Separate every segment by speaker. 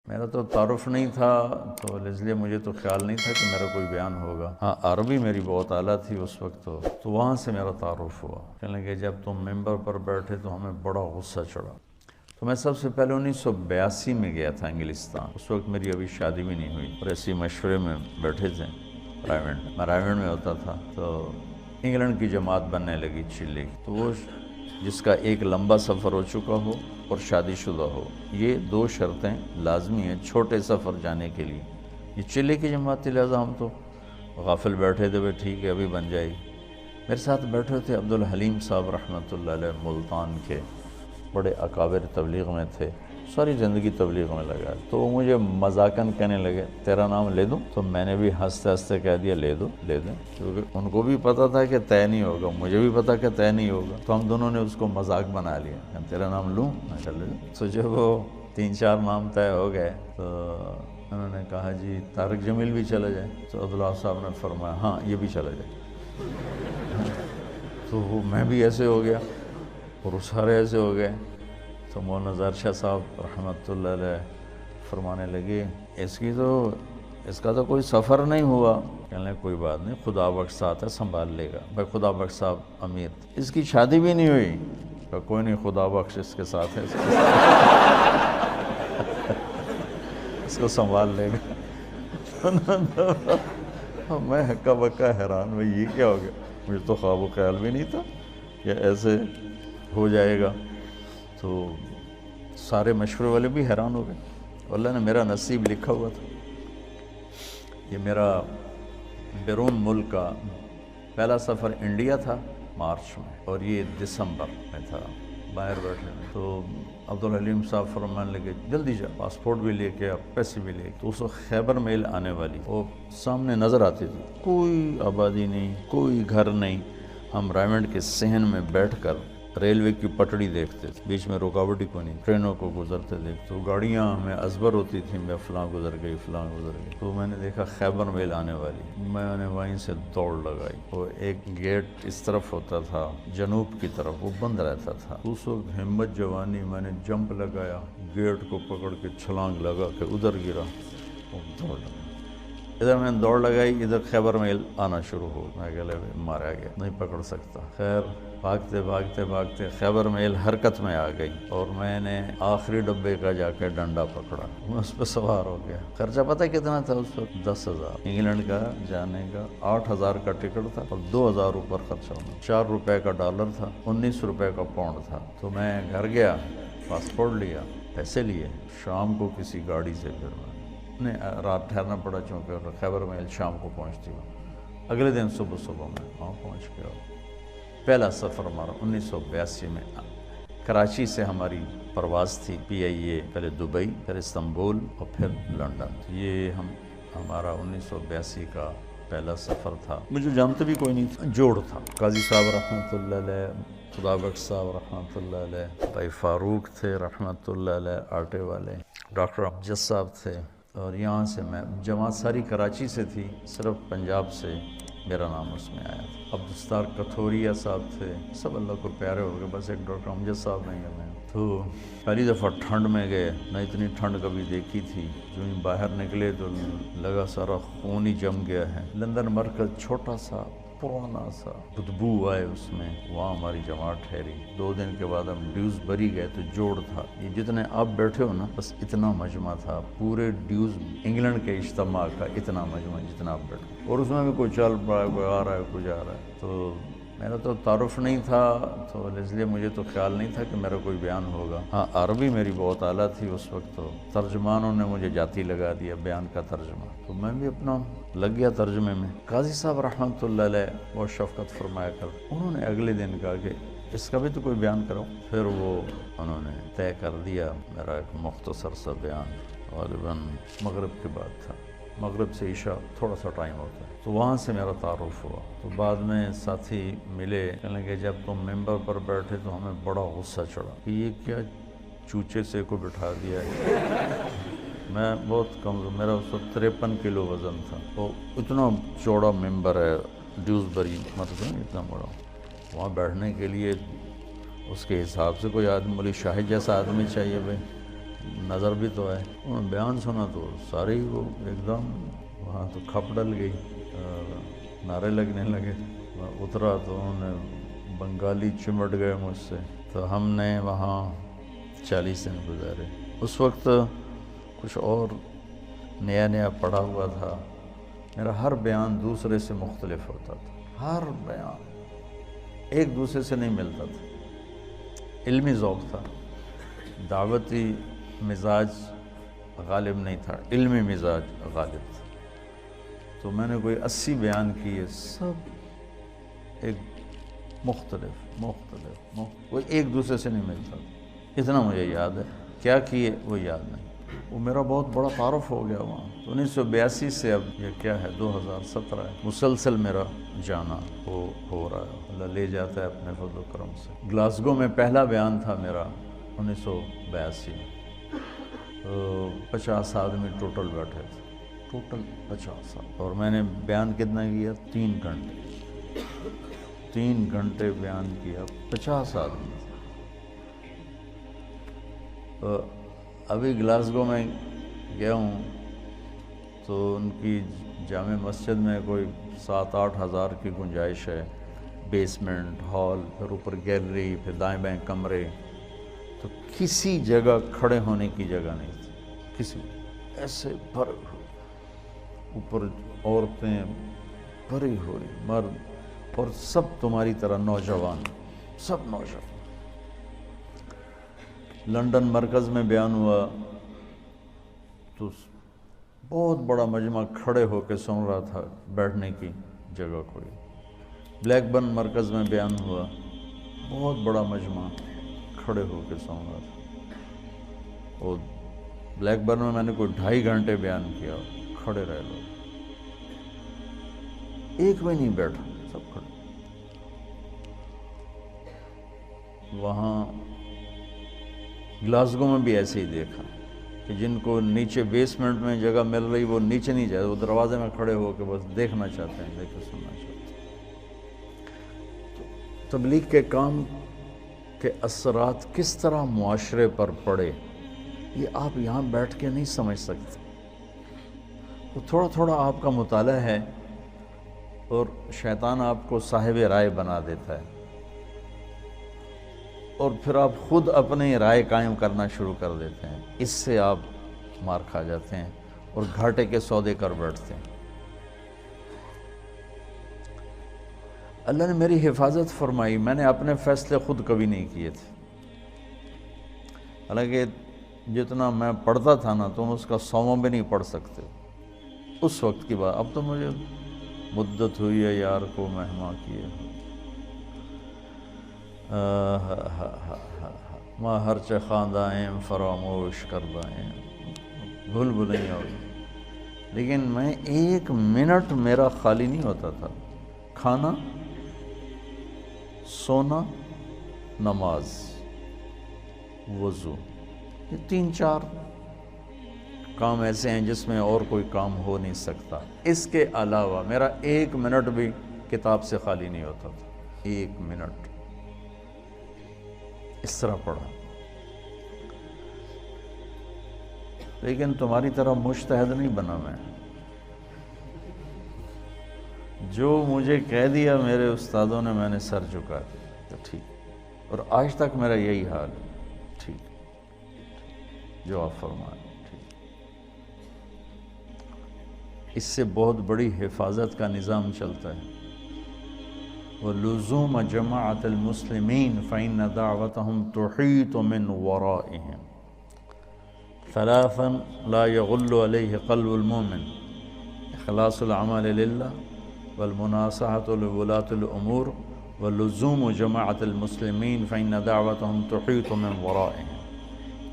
Speaker 1: میرا تو تعارف نہیں تھا، تو اس لیے مجھے تو خیال نہیں تھا کہ میرا کوئی بیان ہوگا۔ ہاں، عربی میری بہت اعلیٰ تھی اس وقت، تو وہاں سے میرا تعارف ہوا۔ کہنے لگے جب تم ممبر پر بیٹھے تو ہمیں بڑا غصہ چڑھا۔ تو میں سب سے پہلے 1982 میں گیا تھا انگلستان۔ اس وقت میری ابھی شادی بھی نہیں ہوئی، اور ایسی مشورے میں بیٹھے تھے میں رائیونڈ میں ہوتا تھا، تو انگلینڈ کی جماعت بننے لگی چلی کی۔ تو وہ جس کا ایک لمبا سفر ہو چکا ہو اور شادی شدہ ہو، یہ دو شرطیں لازمی ہیں چھوٹے سفر جانے کے لیے۔ یہ چلے کی جماعت تھی، لہٰذا ہم تو غافل بیٹھے تھے، ٹھیک ہے ابھی بن جائے گی۔ میرے ساتھ بیٹھے تھے عبدالحلیم صاحب رحمۃ اللہ علیہ، ملتان کے بڑے اکابر تبلیغ میں تھے، ساری زندگی تبلیغ میں لگا۔ تو وہ مجھے مذاقاً کہنے لگے تیرا نام لے دوں؟ تو میں نے بھی ہنستے ہنستے کہہ دیا لے دو کیونکہ ان کو بھی پتہ تھا کہ طے نہیں ہوگا، مجھے بھی پتہ کہ طے نہیں ہوگا، تو ہم دونوں نے اس کو مذاق بنا لیا کہ تیرا نام لوں؟ میں کہا لے دو۔ تو جب وہ 3-4 نام طے ہو گئے تو انہوں نے کہا جی طارق جمیل بھی چلا جائے؟ تو عبداللہ صاحب نے فرمایا ہاں یہ بھی چلا جائے۔ تو وہ میں بھی ایسے ہو گیا اور وہ سارے ایسے ہو گئے۔ تو مولانا ظاہر شاہ صاحب رحمۃ اللہ علیہ فرمانے لگے اس کا تو کوئی سفر نہیں ہوا۔ کہنے لگے کوئی بات نہیں، خدا بخش ساتھ ہے، سنبھال لے گا۔ بھائی خدا بخش صاحب امیر، اس کی شادی بھی نہیں ہوئی۔ کہا کوئی نہیں، خدا بخش اس کے ساتھ ہے، اس کو سنبھال لے گا۔ میں ہکا بکا حیران، بھائی یہ کیا ہو گیا؟ مجھے تو خواب و خیال بھی نہیں تھا کہ ایسے ہو جائے گا۔ تو سارے مشورے والے بھی حیران ہو گئے۔ اللہ نے میرا نصیب لکھا ہوا تھا۔ یہ میرا بیرون ملک کا پہلا سفر انڈیا تھا مارچ میں، اور یہ دسمبر میں تھا، باہر بیٹھے میں۔ تو عبدالحلیم صاحب فرمانے لگے جلدی جا، پاسپورٹ بھی لے کے، پیسے بھی لے کے۔ تو اس وقت خیبر میل آنے والی، وہ سامنے نظر آتی تھی، کوئی آبادی نہیں، کوئی گھر نہیں۔ ہم رائیونڈ کے صحن میں بیٹھ کر ریلوے کی پٹڑی دیکھتے تھے، بیچ میں رکاوٹ ہی کوئی نہیں، ٹرینوں کو گزرتے دیکھتے، تو گاڑیاں ہمیں ازبر ہوتی تھیں، میں فلاں گزر گئی، فلاں گزر گئی۔ تو میں نے دیکھا خیبر میل آنے والی، میں نے وہیں سے دوڑ لگائی۔ وہ ایک گیٹ اس طرف ہوتا تھا جنوب کی طرف، وہ بند رہتا تھا۔ اس وقت ہمت جوانی، میں نے جمپ لگایا، گیٹ کو پکڑ کے چھلانگ لگا کے ادھر گرا اور دوڑ لگا۔ ادھر میں نے دوڑ لگائی، ادھر خیبر میل آنا شروع ہو، میں کہ لے مارا گیا، نہیں پکڑ سکتا۔ خیر بھاگتے بھاگتے بھاگتے خیبر میل حرکت میں آ گئی، اور میں نے آخری ڈبے کا جا کے ڈنڈا پکڑا، میں اس پہ سوار ہو گیا۔ خرچہ پتہ کتنا تھا اس وقت؟ 10,000 انگلینڈ کا جانے کا، 8,000 کا ٹکٹ تھا اور 2,000 اوپر خرچہ ہونا، 4 روپے کا ڈالر تھا، 19 روپے کا پاؤنڈ تھا۔ تو میں گھر گیا، پاسپورٹ لیا، پیسے لیے، شام کو کسی گاڑی سے پھر نہیں رات ٹھہرنا پڑا، چونکہ خیبر میل شام کو پہنچتی ہوں۔ اگلے دن صبح میں وہاں پہنچ گیا۔ پہلا سفر ہمارا 1982 میں کراچی سے ہماری پرواز تھی PIA، پہلے دبئی، پھر استنبول اور پھر لنڈن۔ یہ ہمارا 1982 کا پہلا سفر تھا۔ مجھے جانتے بھی کوئی نہیں تھا، جوڑ تھا، قاضی صاحب رحمۃ اللہ علیہ، خدا بخش صاحب رحمۃ اللہ علیہ، بھائی فاروق تھے رحمۃ اللہ علیہ آٹے والے، ڈاکٹر امجد صاحب تھے، اور یہاں سے میں جماعت ساری کراچی سے تھی، صرف پنجاب سے میرا نام اس میں آیا تھا۔ عبدالستار کتھوریا صاحب تھے، سب اللہ کو پیارے ہو گئے، بس ایک ڈاکٹر امجد صاحب نہیں گئے۔ تو پہلی دفعہ ٹھنڈ میں گئے، نہ اتنی ٹھنڈ کبھی دیکھی تھی، جو ہی باہر نکلے تو لگا سارا خون ہی جم گیا ہے۔ لندن مرکز چھوٹا سا پرانا سا، بدبو آئے اس میں، وہاں ہماری جماعت ٹھہری۔ 2 دن کے بعد ہم ڈیوزبری گئے تو جوڑ تھا، یہ جتنے آپ بیٹھے ہو نا بس اتنا مجمع تھا، پورے ڈیوز انگلینڈ کے اجتماع کا اتنا مجمع جتنا آپ بیٹھے، اور اس میں بھی کوئی چل پڑا ہے، کوئی آ رہا ہے، کوئی جا رہا ہے۔ تو میرا تو تعارف نہیں تھا، تو اس لیے مجھے تو خیال نہیں تھا کہ میرا کوئی بیان ہوگا۔ ہاں، عربی میری بہت اعلیٰ تھی اس وقت، تو ترجمانوں نے مجھے جاتی لگا دیا بیان کا ترجمہ، تو میں بھی اپنا لگ گیا ترجمے میں۔ قاضی صاحب رحمۃ اللہ علیہ بہت شفقت فرمایا کر، انہوں نے اگلے دن کہا کہ اس کا بھی تو کوئی بیان کرو۔ پھر وہ انہوں نے طے کر دیا میرا ایک مختصر سا بیان، غالباً مغرب کے بعد تھا، مغرب سے عشاء تھوڑا سا ٹائم ہوتا ہے۔ تو وہاں سے میرا تعارف ہوا۔ تو بعد میں ساتھی ملے، کہنے لگے جب تم ممبر پر بیٹھے تو ہمیں بڑا غصہ چڑھا کہ یہ کیا چوچے سے کو بٹھا دیا ہے۔ میں بہت کمزور، میرا اس وقت 53 کلو وزن تھا، تو اتنا چوڑا ممبر ہے ڈیوزبری، مطلب اتنا بڑا، وہاں بیٹھنے کے لیے اس کے حساب سے کوئی آدمی، مولوی شاہد جیسا آدمی چاہیے بھائی، نظر بھی تو ہے. انہوں نے بیان سنا تو سارے ہی وہ ایک دم وہاں تو کھپ ڈل گئی اور نعرے لگنے لگے. اترا تو انہوں نے بنگالی چمٹ گئے مجھ سے. تو ہم نے وہاں 40 دن گزارے. اس وقت کچھ اور نیا پڑھا ہوا تھا. میرا ہر بیان دوسرے سے مختلف ہوتا تھا. ہر بیان ایک دوسرے سے نہیں ملتا تھا. علمی ذوق تھا, دعوتی مزاج غالب نہیں تھا, علمی مزاج غالب تھا. تو میں نے کوئی 80 بیان کیے, سب ایک مختلف کوئی ایک دوسرے سے نہیں ملتا. اتنا مجھے یاد ہے, کیا کیے وہ یاد نہیں. وہ میرا بہت بڑا تعارف ہو گیا وہاں. 1982 سے اب یہ کیا ہے 2017 ہے, مسلسل میرا جانا ہو رہا ہے. اللہ لے جاتا ہے اپنے فضل و کرم سے. گلاسگو میں پہلا بیان تھا میرا 1982 میں. 50 آدمی ٹوٹل بیٹھے تھے, ٹوٹل 50. اور میں نے بیان کتنا کیا؟ 3 گھنٹے. 3 گھنٹے بیان کیا, 50 آدمی. ابھی گلاسگو میں گیا ہوں تو ان کی جامع مسجد میں کوئی 7-8 ہزار کی گنجائش ہے. بیسمنٹ, ہال, پھر اوپر گیلری, پھر دائیں بائیں کمرے. تو کسی جگہ کھڑے ہونے کی جگہ نہیں تھی, کسی ایسے بھرے ہوئے. اوپر عورتیں بھری ہوئی, مرد, اور سب تمہاری طرح نوجوان, سب نوجوان. لندن مرکز میں بیان ہوا تو بہت بڑا مجمع کھڑے ہو کے سن رہا تھا, بیٹھنے کی جگہ کوئی. بلیک برن مرکز میں بیان ہوا, بہت بڑا مجمع کھڑے ہو کے سن رہا تھا. اور بلیک برن میں نے کوئی 2.5 گھنٹے بیان کیا, کھڑے رہ لوگ, ایک بھی نہیں بیٹھا, سب کھڑے. وہاں گلاسگو میں بھی ایسے ہی دیکھا کہ جن کو نیچے بیسمنٹ میں جگہ مل رہی وہ نیچے نہیں جائے, وہ دروازے میں کھڑے ہو کے بس دیکھنا چاہتے ہیں, دیکھ کے سننا چاہتے ہیں. تبلیغ کے کام کے اثرات کس طرح معاشرے پر پڑے یہ آپ یہاں بیٹھ کے نہیں سمجھ سکتے. تو تھوڑا تھوڑا آپ کا مطالعہ ہے اور شیطان آپ کو صاحب رائے بنا دیتا ہے, اور پھر آپ خود اپنی رائے قائم کرنا شروع کر دیتے ہیں. اس سے آپ مار کھا جاتے ہیں اور گھاٹے کے سودے کر بیٹھتے ہیں. اللہ نے میری حفاظت فرمائی. میں نے اپنے فیصلے خود کبھی نہیں کیے تھے. حالانکہ جتنا میں پڑھتا تھا نا تم اس کا 100واں بھی نہیں پڑھ سکتے اس وقت کی بات. اب تو مجھے مدت ہوئی ہے یار کو مہماں کیے. ماں ہر چہ خواندائیں فراموش کردائیں, بھول نہیں ہوگی. لیکن میں 1 منٹ میرا خالی نہیں ہوتا تھا. کھانا, سونا, نماز, وضو, یہ 3-4 کام ایسے ہیں جس میں اور کوئی کام ہو نہیں سکتا. اس کے علاوہ میرا 1 منٹ بھی کتاب سے خالی نہیں ہوتا تھا. 1 منٹ اس طرح پڑھا. لیکن تمہاری طرح مجتہد نہیں بنا میں. جو مجھے کہہ دیا میرے استادوں نے میں نے سر جھکا دیا تو ٹھیک, اور آج تک میرا یہی حال ہے. ٹھیک, جو آپ فرمائیں ٹھیک. اس سے بہت بڑی حفاظت کا نظام چلتا ہے. وَلُزُومَ جَمَاعَةِ الْمُسْلِمِينَ فَإِنَّ دَعْوَتَهُمْ تُحِيطُ مِنْ وَرَائِهِمْ. 3 لا يغل عليه قلب المؤمن: اخلاص العمل للہ, والمناصحة لولاة الأمور, واللزوم جماعة المسلمین فإن دعوتهم تحیط من ورائهم.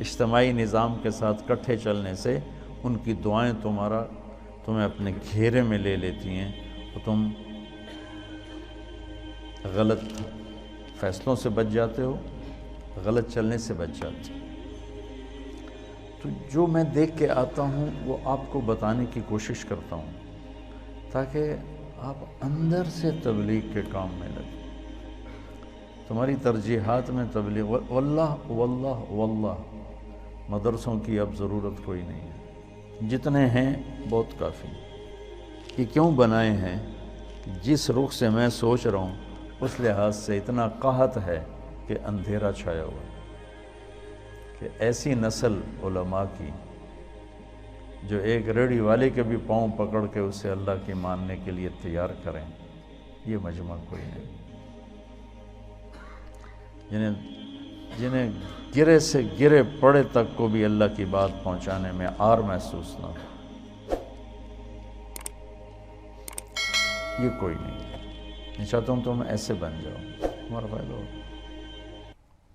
Speaker 1: اجتماعی نظام کے ساتھ کٹھے چلنے سے ان کی دعائیں تمہیں اپنے گھیرے میں لے لیتی ہیں اور تم غلط فیصلوں سے بچ جاتے ہو, غلط چلنے سے بچ جاتے ہو. تو جو میں دیکھ کے آتا ہوں وہ آپ کو بتانے کی کوشش کرتا ہوں تاکہ آپ اندر سے تبلیغ کے کام میں لگیں. تمہاری ترجیحات میں تبلیغ, واللہ واللہ واللہ مدرسوں کی اب ضرورت کوئی نہیں ہے، جتنے ہیں بہت کافی ہیں۔ یہ کیوں بنائے ہیں؟ جس رخ سے میں سوچ رہا ہوں اس لحاظ سے اتنا قحط ہے کہ اندھیرا چھایا ہوا ہے، کہ ایسی نسل علماء کی جو ایک ریڑھی والے کے بھی پاؤں پکڑ کے اسے اللہ کی ماننے کے لیے تیار کریں، یہ مجمع کوئی نہیں۔ جنہیں گرے سے گرے پڑے تک کو بھی اللہ کی بات پہنچانے میں عار محسوس نہ ہو، یہ کوئی نہیں۔ میں چاہتا ہوں تم ایسے بن جاؤ، تمہارا فائدہ ہو۔